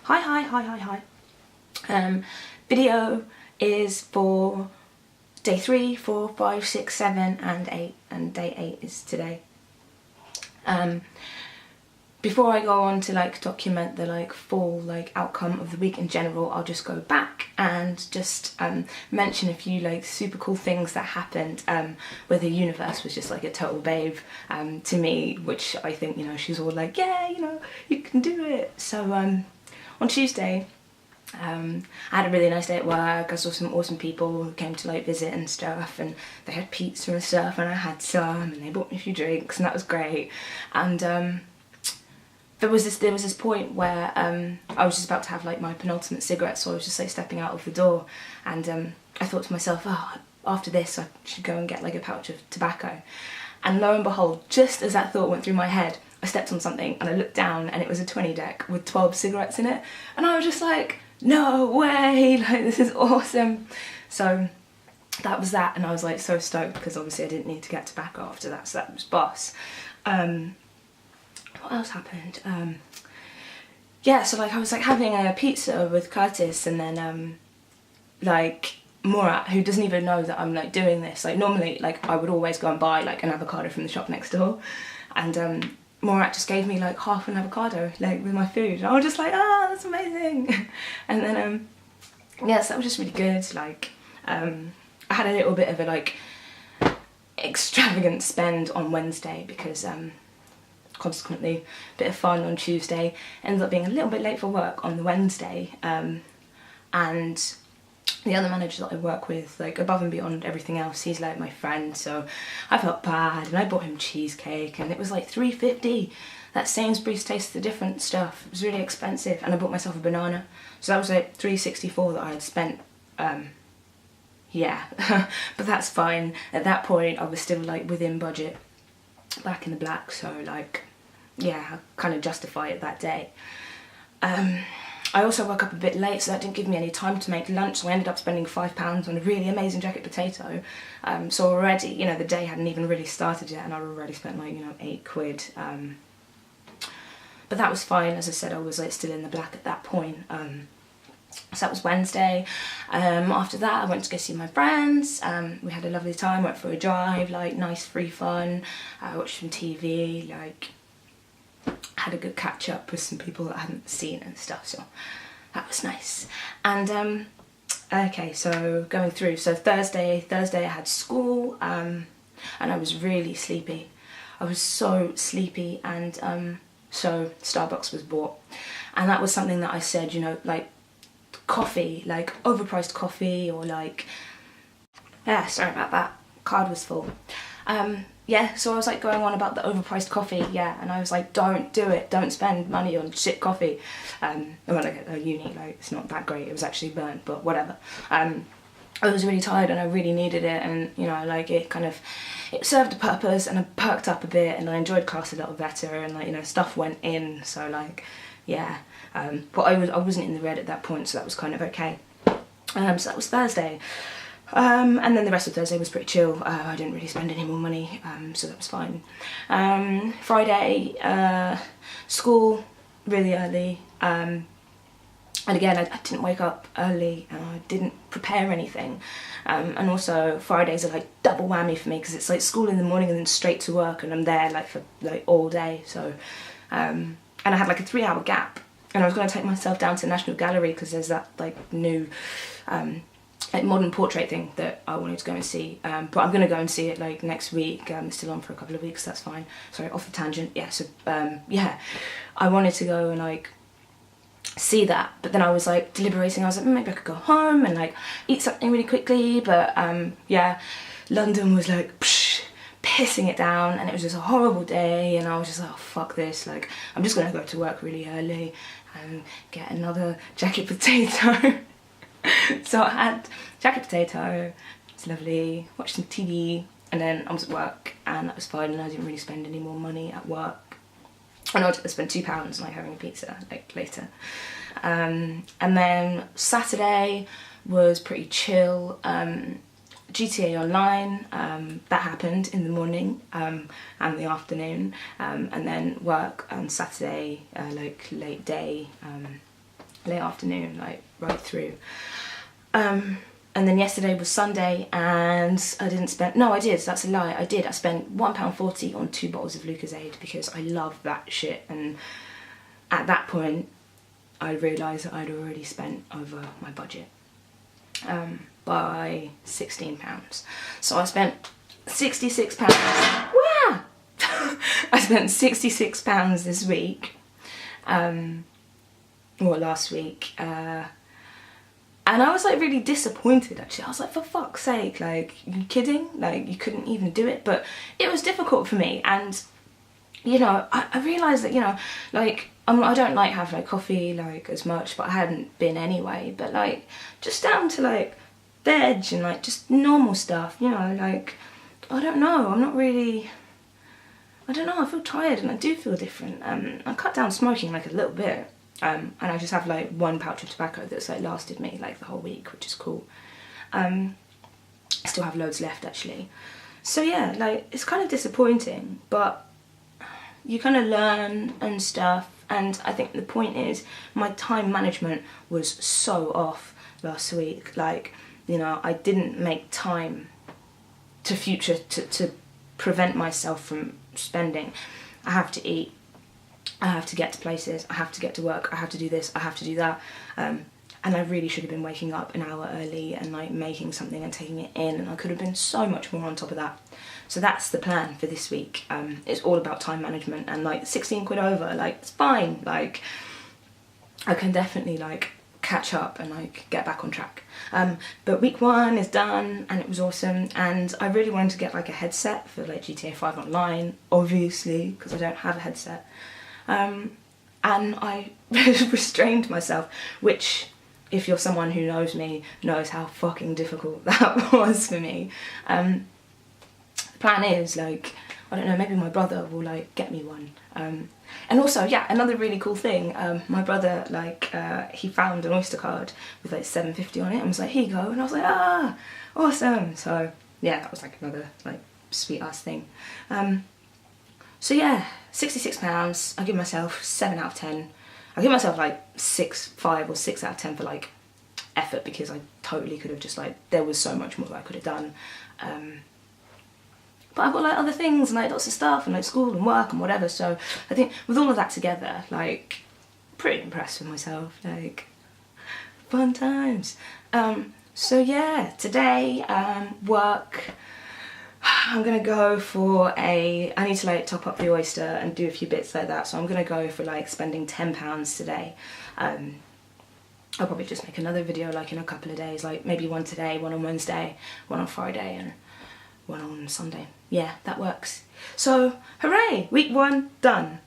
Hi. Video is for day 3, 4, 5, 6, 7 and 8, and day 8 is today. Before I go on to document the full outcome of the week in general, I'll just go back and just mention a few super cool things that happened, where the universe was just a total babe to me, which I think, she's all yeah, you can do it. So on Tuesday, I had a really nice day at work. I saw some awesome people who came to visit and stuff, and they had pizza and stuff, and I had some, and they bought me a few drinks, and that was great. And there was this point where I was just about to have my penultimate cigarette, so I was just stepping out of the door, and I thought to myself, oh, after this I should go and get a pouch of tobacco. And lo and behold, just as that thought went through my head, I stepped on something and I looked down, and it was a 20 deck with 12 cigarettes in it, and I was just no way, this is awesome. So that was that, and I was so stoked, because obviously I didn't need to get tobacco after that, so that was boss. What else happened? Yeah, so I was having a pizza with Curtis, and then Murat, who doesn't even know that I'm doing this. Normally I would always go and buy an avocado from the shop next door, and Murat just gave me half an avocado with my food, and I was just ah, that's amazing. And then yeah, so that was just really good. I had a little bit of a extravagant spend on Wednesday, because consequently a bit of fun on Tuesday, ended up being a little bit late for work on the Wednesday, and the other manager that I work with, above and beyond everything else, he's my friend, so I felt bad, and I bought him cheesecake, and it was $3.50. That Sainsbury's Taste the Different stuff, it was really expensive, and I bought myself a banana, so that was $3.64 that I had spent. Yeah, but that's fine. At that point I was still within budget, back in the black, so yeah, I kind of justify it that day. I also woke up a bit late, so that didn't give me any time to make lunch, so I ended up spending £5 on a really amazing jacket potato. So already, the day hadn't even really started yet, and I'd already spent £8. But that was fine. As I said, I was still in the black at that point. So that was Wednesday. After that I went to go see my friends. We had a lovely time, went for a drive, nice free fun, watched some TV, had a good catch up with some people that I hadn't seen and stuff, so that was nice. And okay, so going through, so Thursday I had school, and I was really sleepy. I was so sleepy, and so Starbucks was bought, and that was something that I said, coffee, overpriced coffee, or yeah, sorry about that, card was full. Yeah, so I was going on about the overpriced coffee, yeah, and I was don't do it, don't spend money on shit coffee. When I get to uni, it's not that great, it was actually burnt, but whatever. I was really tired and I really needed it, and it served a purpose, and I perked up a bit, and I enjoyed class a little better, and stuff went in, so yeah. But I wasn't in the red at that point, so that was kind of okay. So that was Thursday. And then the rest of Thursday was pretty chill. I didn't really spend any more money, so that was fine. Friday, school really early. And again, I didn't wake up early, and I didn't prepare anything. And also Fridays are double whammy for me, because it's school in the morning and then straight to work, and I'm there for all day. So, and I had a 3-hour gap, and I was going to take myself down to the National Gallery, because there's that new modern portrait thing that I wanted to go and see, but I'm going to go and see it next week. It's still on for a couple of weeks, that's fine. Sorry, off the tangent. Yeah, so yeah, I wanted to go and see that, but then I was deliberating. I was maybe I could go home and eat something really quickly, but yeah, London was pissing it down, and it was just a horrible day, and I was just oh fuck this, I'm just going to go to work really early and get another jacket potato. So I had jacket potato, it's lovely, watched some TV, and then I was at work, and that was fine, and I didn't really spend any more money at work. I know I spent £2 having a pizza later. And then Saturday was pretty chill. GTA Online, that happened in the morning and the afternoon, and then work on Saturday, late day, late afternoon, like right through. And then yesterday was Sunday, and I didn't spend, no I did, that's a lie, I did. I spent £1.40 on 2 bottles of Lucozade because I love that shit, and at that point I realised that I'd already spent over my budget by £16. So I spent £66. Wow! I spent £66 this week, or last week, and I was like really disappointed actually. I was like, for fuck's sake, like, you kidding? Like, you couldn't even do it? But it was difficult for me, and you know, I realised that, you know, like, I don't like have like coffee like as much, but I hadn't been anyway, but like just down to like veg and like just normal stuff, you know, like, I don't know, I'm not really, I don't know, I feel tired and I do feel different. I cut down smoking like a little bit, and I just have like 1 pouch of tobacco that's like lasted me like the whole week, which is cool. I still have loads left actually. So yeah, like, it's kind of disappointing, but you kind of learn and stuff, and I think the point is my time management was so off last week. Like, you know, I didn't make time to prevent myself from spending. I have to eat, I have to get to places, I have to get to work, I have to do this, I have to do that, and I really should have been waking up an hour early and like making something and taking it in, and I could have been so much more on top of that. So that's the plan for this week. It's all about time management, and like 16 quid over, like, it's fine, like, I can definitely like catch up and like get back on track. But week 1 is done and it was awesome, and I really wanted to get like a headset for like GTA 5 Online, obviously, because I don't have a headset. And I restrained myself, which, if you're someone who knows me, knows how fucking difficult that was for me. The plan is, like, I don't know, maybe my brother will like get me one. And also, yeah, another really cool thing, my brother, like, he found an Oyster card with like £7.50 on it and was like, here you go, and I was like, ah, awesome. So yeah, that was like another like sweet ass thing. So yeah, £66, I give myself 7 out of 10. I give myself like 6.5 or 6 out of 10 for like effort, because I totally could have just like, there was so much more that I could have done. But I've got like other things and like lots of stuff and like school and work and whatever, so I think with all of that together, like, pretty impressed with myself, like, fun times. So yeah, today, work, I'm gonna go for I need to like top up the Oyster and do a few bits like that, so I'm gonna go for like spending £10 today. I'll probably just make another video like in a couple of days, like maybe one today, one on Wednesday, one on Friday, and one on Sunday. Yeah, that works. So, hooray! Week 1 done.